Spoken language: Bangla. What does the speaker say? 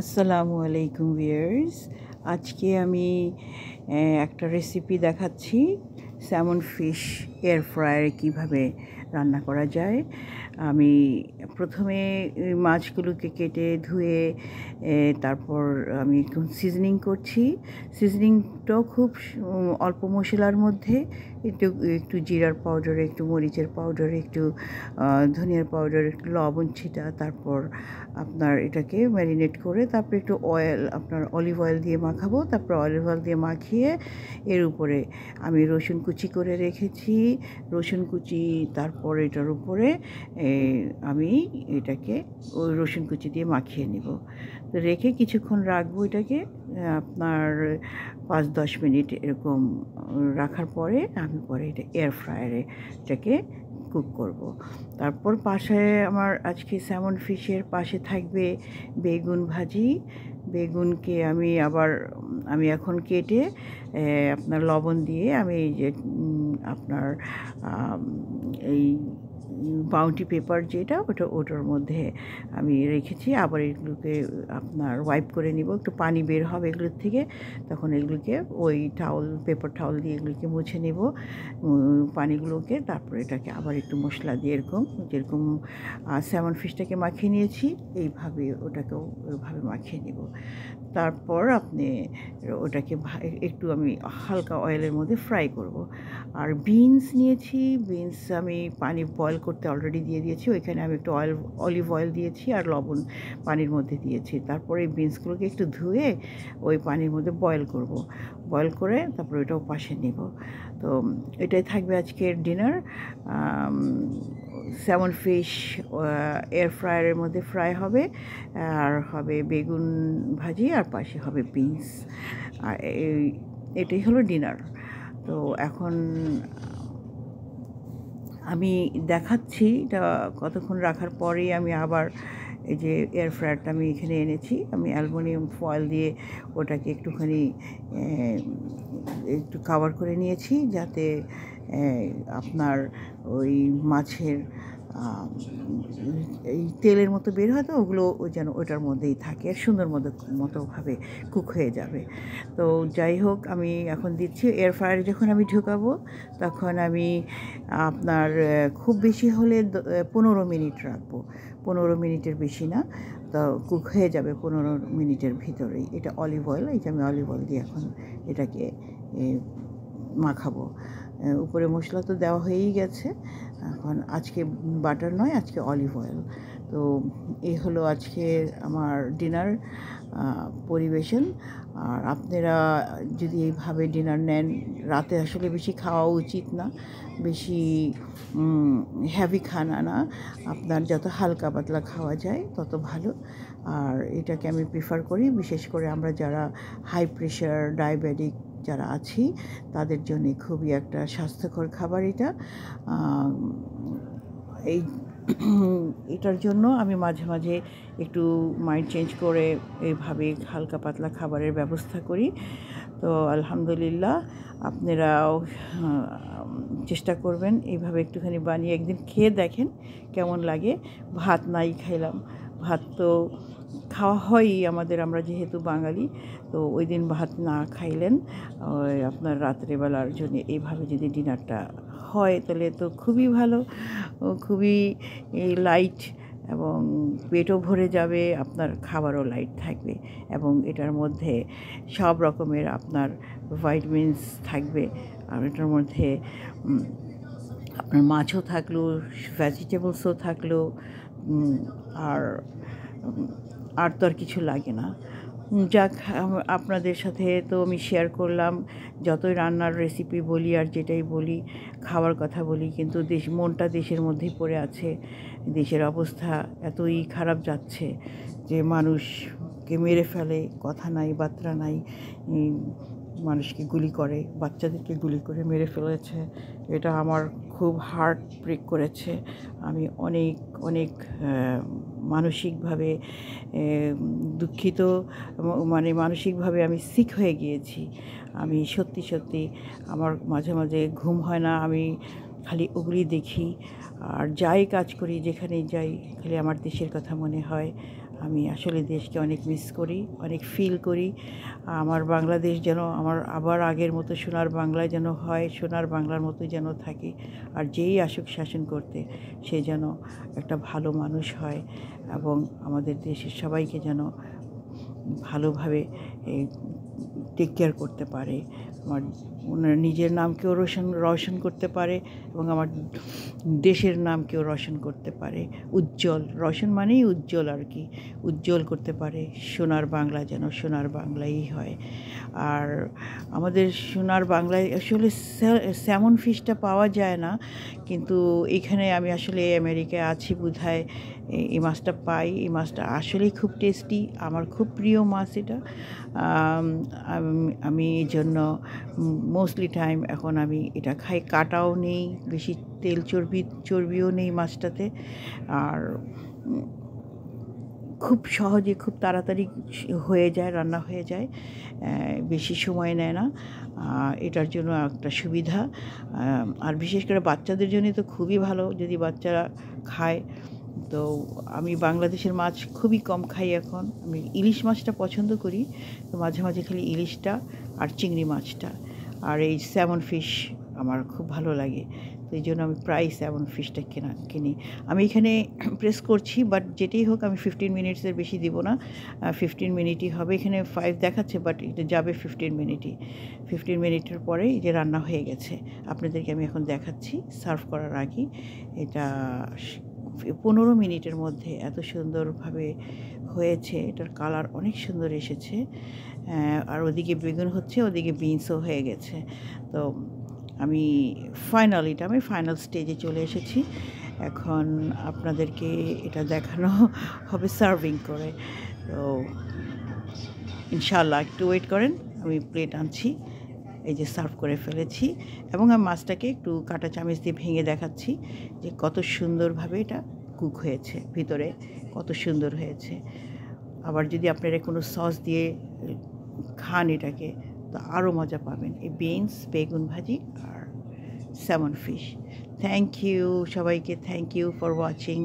আসসালামু আলাইকুম ভিউয়ার্স। আজকে আমি একটা রেসিপি দেখাচ্ছি, স্যামন ফিশ এয়ার ফ্রায়ারে কীভাবে রান্না করা যায়। আমি প্রথমে মাছগুলোকে কেটে ধুয়ে তারপর আমি একটু সিজনিং করছি। সিজনিংটাও খুব অল্প মশলার মধ্যে একটু একটু জিরার পাউডার, একটু মরিচের পাউডার, একটু ধনিয়ার পাউডার, একটু লবণ ছিটা, তারপর আপনার এটাকে ম্যারিনেট করে তারপরে একটু অয়েল, আপনার অলিভ অয়েল দিয়ে মাখাবো। তারপর অলিভ অয়েল দিয়ে মাখিয়ে এর উপরে আমি রসুন কুচি করে রেখেছি, রসুন কুচি, তারপর এটার উপরে আমি এটাকে ওই রসুন কুচি দিয়ে মাখিয়ে নেব। তো রেখে কিছুক্ষণ রাখবো এটাকে, আপনার 5-10 মিনিট এরকম রাখার পরে আমি পরে এটা এয়ার ফ্রায়ারে এটাকে কুক করব। তারপর পাশে আমার আজকে স্যামন ফিশের পাশে থাকবে বেগুন ভাজি। বেগুনকে আমি এখন কেটে আপনার লবণ দিয়ে আমি যে আপনার এই বাউন্টি পেপার যেটা ওটার মধ্যে আমি রেখেছি। আবার এগুলোকে আপনার ওয়াইপ করে নিব, একটু পানি বের হবে এগুলোর থেকে, তখন এগুলোকে ওই পেপার টাওয়াল দিয়ে এগুলোকে মুছে নেব পানিগুলোকে। তারপরে এটাকে আবার একটু মশলা দিয়ে যেরকম স্যামন ফিশটাকে মাখিয়ে নিয়েছি এইভাবে ওটাকেও ওইভাবে মাখিয়ে নেব। তারপর আপনি ওটাকে একটু আমি হালকা অয়েলের মধ্যে ফ্রাই করব। আর বিনস নিয়েছি, বিনস আমি পানি বয়েল করতে অলরেডি দিয়ে দিয়েছি, ওইখানে আমি একটু অলিভ অয়েল দিয়েছি আর লবণ পানির মধ্যে দিয়েছি। তারপরে এই বিনসগুলোকে একটু ধুয়ে ওই পানির মধ্যে বয়েল করব, বয়েল করে তারপর ওইটাও পাশে নেব। তো এটাই থাকবে আজকের ডিনার। স্যামন ফিশ এয়ার ফ্রায়ারের মধ্যে ফ্রাই হবে, আর হবে বেগুন ভাজি, আর পাশে হবে বিনস। আর এটাই হলো ডিনার। তো এখন আমি দেখাচ্ছি এটা কতক্ষণ রাখার পরেই আমি আবার এই যে এয়ার ফ্রায়ারটা আমি এখানে এনেছি, আমি অ্যালুমিনিয়াম ফয়েল দিয়ে ওটাকে একটুখানি একটু কভার করে নিয়েছি, যাতে আপনার ওই মাছের এই তেলের মতো বের হয়, তো ওগুলো যেন ওটার মধ্যেই থাকে, সুন্দর মতোভাবে কুক হয়ে যাবে। তো যাই হোক, আমি এখন দিচ্ছি এয়ার ফ্রায়ারে। যখন আমি ঢুকাবো তখন আমি আপনার খুব বেশি হলে 15 মিনিট রাখবো, 15 মিনিটের বেশি না, তো কুক হয়ে যাবে 15 মিনিটের ভিতরেই। এটা অলিভ অয়েল, এই যে আমি অলিভ অয়েল দিয়ে এখন এটাকে মাখাবো। উপরে মশলা তো দেওয়া হয়েই গেছে, এখন আজকে বাটার নয়, আজকে অলিভ অয়েল। তো এই হলো আজকে আমার ডিনার পরিবেশন। আর আপনারা যদি এইভাবে ডিনার নেন, রাতে আসলে বেশি খাওয়া উচিত না, বেশি হেভি খানা না, আপনার যত হালকা পাতলা খাওয়া যায় তত ভালো। আর এটাকে আমি প্রিফার করি, বিশেষ করে আমরা যারা হাই প্রেশার, ডায়াবেটিক যারা আছি তাদের জন্য খুবই একটা স্বাস্থ্যকর খাবার এটা। এটার জন্য আমি মাঝে মাঝে একটু মাইন্ড চেঞ্জ করে এইভাবে হালকা পাতলা খাবারের ব্যবস্থা করি। তো আলহামদুলিল্লাহ, আপনারাও চেষ্টা করবেন এইভাবে একটুখানি বানিয়ে একদিন খেয়ে দেখেন কেমন লাগে। ভাত নাই খাইলাম, ভাত তো খাওয়া হয়ই আমাদের, আমরা যেহেতু বাঙালি, তো ওই দিন ভাত না খাইলেন আপনার রাত্রেবেলার জন্য এইভাবে যদি ডিনারটা হয় তাহলে তো খুবই ভালো, খুবই লাইট, এবং পেটও ভরে যাবে, আপনার খাবারও লাইট থাকবে, এবং এটার মধ্যে সব রকমের আপনার ভাইটামিনস থাকবে। আর এটার মধ্যে আপনার মাছও থাকলো, ভেজিটেবলসও থাকলো, আর তো আর কিছু লাগে না। যাক, আপনাদের সাথে তো আমি শেয়ার করলাম, যতই রান্নার রেসিপি বলি আর যেটাই বলি, খাওয়ার কথা বলি, কিন্তু মনটা দেশের মধ্যেই পড়ে আছে। দেশের অবস্থা এতই খারাপ যাচ্ছে যে মানুষকে মেরে ফেলে, কথা নাই বার্তা নাই, মানুষকে গুলি করে, বাচ্চাদেরকে গুলি করে মেরে ফেলেছে। এটা আমার খুব হার্ট ব্রেক করেছে। আমি অনেক অনেক মানসিকভাবে দুঃখিত, মানে মানসিকভাবে আমি সিক হয়ে গিয়েছি। আমি সত্যি আমার মাঝে মাঝে ঘুম হয় না, আমি খালি ওগুলি দেখি, আর যাই কাজ করি, যেখানেই যাই, খালি আমার দেশের কথা মনে হয়। আমি আসলে দেশকে অনেক মিস করি, অনেক ফিল করি। আমার বাংলাদেশ যেন আমার আবার আগের মতো সোনার বাংলায় যেন হয়, সোনার বাংলার মতো যেন থাকে। আর যেই আসুক শাসন করতে, সে যেন একটা ভালো মানুষ হয় এবং আমাদের দেশের সবাইকে যেন ভালোভাবে টেক কেয়ার করতে পারে, আমার ওনার নিজের নামকেও রোশন করতে পারে এবং আমার দেশের নামকেও রোশন করতে পারে। উজ্জ্বল, রোশন মানেই উজ্জ্বল আর কি, উজ্জ্বল করতে পারে। সোনার বাংলা যেন সোনার বাংলাই হয়। আর আমাদের সোনার বাংলায় আসলে স্যামন ফিশটা পাওয়া যায় না, কিন্তু এখানে আমি আসলে আমেরিকায় আছি বোধহয় এই মাছটা পাই। এই মাছটা আসলেই খুব টেস্টি, আমার খুব প্রিয় মাছ এটা। আমি এই জন্য মোস্টলি টাইম এখন আমি এটা খাই। কাটাও নেই বেশি, তেল চর্বিও নেই মাছটাতে। আর খুব সহজে খুব তাড়াতাড়ি হয়ে যায়, রান্না হয়ে যায়, বেশি সময় নেয় না। এটার জন্য একটা সুবিধা। আর বিশেষ করে বাচ্চাদের জন্য তো খুবই ভালো যদি বাচ্চারা খায়। তো আমি বাংলাদেশের মাছ খুবই কম খাই এখন। আমি ইলিশ মাছটা পছন্দ করি, তো মাঝে মাঝে খালি ইলিশটা আর চিংড়ি মাছটা। আর এই স্যামন ফিশ আমার খুব ভালো লাগে, তো এই জন্য আমি প্রায় স্যামন ফিশটা কিনি। আমি এখানে প্রেস করছি, বাট যেটাই হোক আমি 15 মিনিটসের বেশি দিব না। 15 মিনিটই হবে। এখানে 5 দেখাচ্ছে, বাট এটা যাবে 15 মিনিটই। 15 মিনিটের পরে এই যে রান্না হয়ে গেছে। আপনাদেরকে আমি এখন দেখাচ্ছি সার্ভ করার আগে। এটা 15 মিনিটের মধ্যে এত সুন্দরভাবে হয়েছে, এটার কালার অনেক সুন্দর এসেছে। আর ওদিকে বেগুন হচ্ছে, ওদিকে বিনসও হয়ে গেছে। তো আমি ফাইনাল স্টেজে চলে এসেছি। এখন আপনাদেরকে এটা দেখানো হবে সার্ভিং করে। তো ইনশাআল্লাহ একটু ওয়েট করেন, আমি প্লেট আনছি। এই যে সার্ভ করে ফেলেছি এবং আমি মাছটাকে একটু কাঁটা চামচ দিয়ে ভেঙে দেখাচ্ছি যে কত সুন্দরভাবে এটা কুক হয়েছে, ভিতরে কত সুন্দর হয়েছে। আবার যদি আপনারা কোনো সস দিয়ে খান এটাকে, তো আরও মজা পাবেন। এই বিনস, বেগুন ভাজি আর স্যামন ফিশ। থ্যাংক ইউ সবাইকে, থ্যাংক ইউ ফর ওয়াচিং।